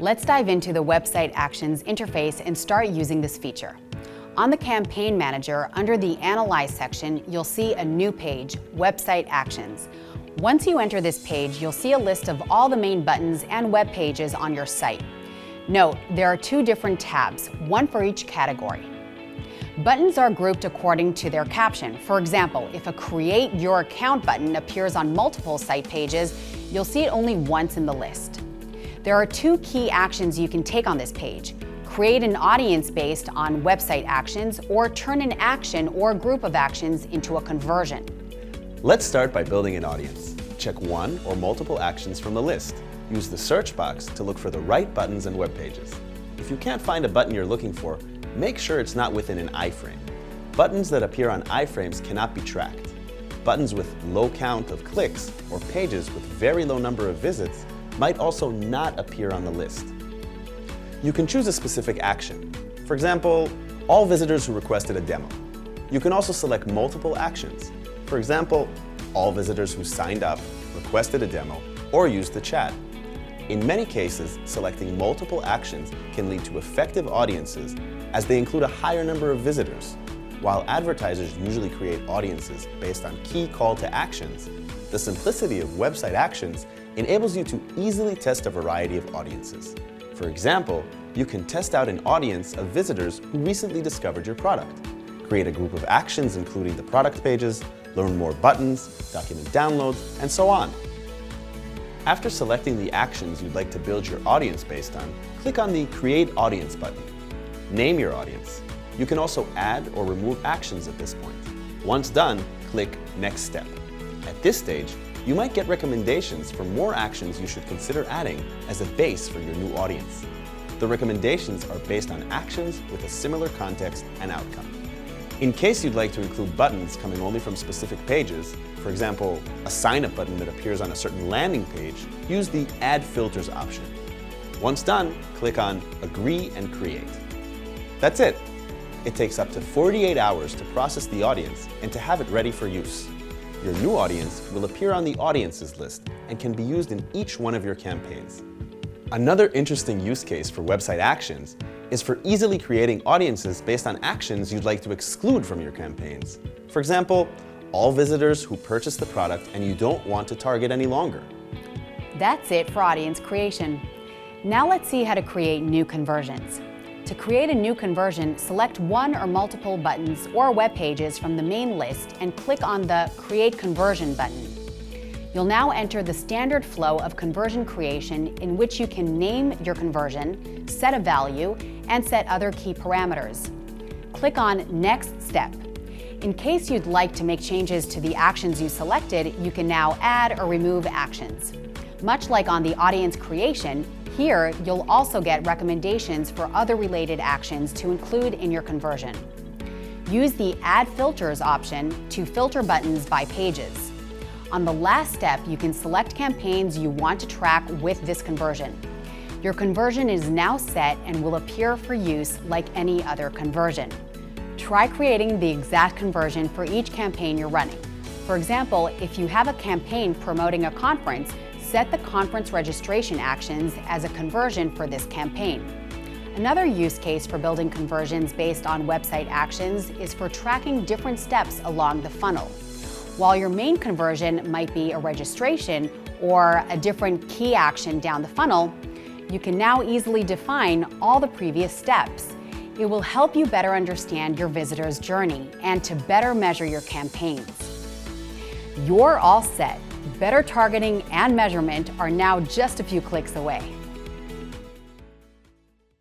Let's dive into the Website Actions interface and start using this feature. On the Campaign Manager, under the Analyze section, you'll see a new page, Website Actions. Once you enter this page, you'll see a list of all the main buttons and web pages on your site. Note, there are two different tabs, one for each category. Buttons are grouped according to their caption. For example, if a Create Your Account button appears on multiple site pages, you'll see it only once in the list. There are two key actions you can take on this page. Create an audience based on website actions, or turn an action or group of actions into a conversion. Let's start by building an audience. Check one or multiple actions from the list. Use the search box to look for the right buttons and web pages. If you can't find a button you're looking for, make sure it's not within an iframe. Buttons that appear on iframes cannot be tracked. Buttons with low count of clicks or pages with very low number of visits might also not appear on the list. You can choose a specific action. For example, all visitors who requested a demo. You can also select multiple actions. For example, all visitors who signed up, requested a demo, or used the chat. In many cases, selecting multiple actions can lead to effective audiences as they include a higher number of visitors. While advertisers usually create audiences based on key call to actions, the simplicity of Website Actions enables you to easily test a variety of audiences. For example, you can test out an audience of visitors who recently discovered your product. Create a group of actions including the product pages, learn more buttons, document downloads, and so on. After selecting the actions you'd like to build your audience based on, click on the Create Audience button. Name your audience. You can also add or remove actions at this point. Once done, click Next Step. At this stage, you might get recommendations for more actions you should consider adding as a base for your new audience. The recommendations are based on actions with a similar context and outcome. In case you'd like to include buttons coming only from specific pages, for example, a sign-up button that appears on a certain landing page, use the Add Filters option. Once done, click on Agree and Create. That's it. It takes up to 48 hours to process the audience and to have it ready for use. Your new audience will appear on the Audiences list and can be used in each one of your campaigns. Another interesting use case for Website Actions is for easily creating audiences based on actions you'd like to exclude from your campaigns. For example, all visitors who purchase the product and you don't want to target any longer. That's it for audience creation. Now let's see how to create new conversions. To create a new conversion, select one or multiple buttons or web pages from the main list and click on the Create Conversion button. You'll now enter the standard flow of conversion creation, in which you can name your conversion, set a value, and set other key parameters. Click on Next Step. In case you'd like to make changes to the actions you selected, you can now add or remove actions. Much like on the audience creation, here you'll also get recommendations for other related actions to include in your conversion. Use the Add Filters option to filter buttons by pages. On the last step, you can select campaigns you want to track with this conversion. Your conversion is now set and will appear for use like any other conversion. Try creating the exact conversion for each campaign you're running. For example, if you have a campaign promoting a conference, set the conference registration actions as a conversion for this campaign. Another use case for building conversions based on Website Actions is for tracking different steps along the funnel. While your main conversion might be a registration or a different key action down the funnel, you can now easily define all the previous steps. It will help you better understand your visitor's journey and to better measure your campaigns. You're all set. Better targeting and measurement are now just a few clicks away.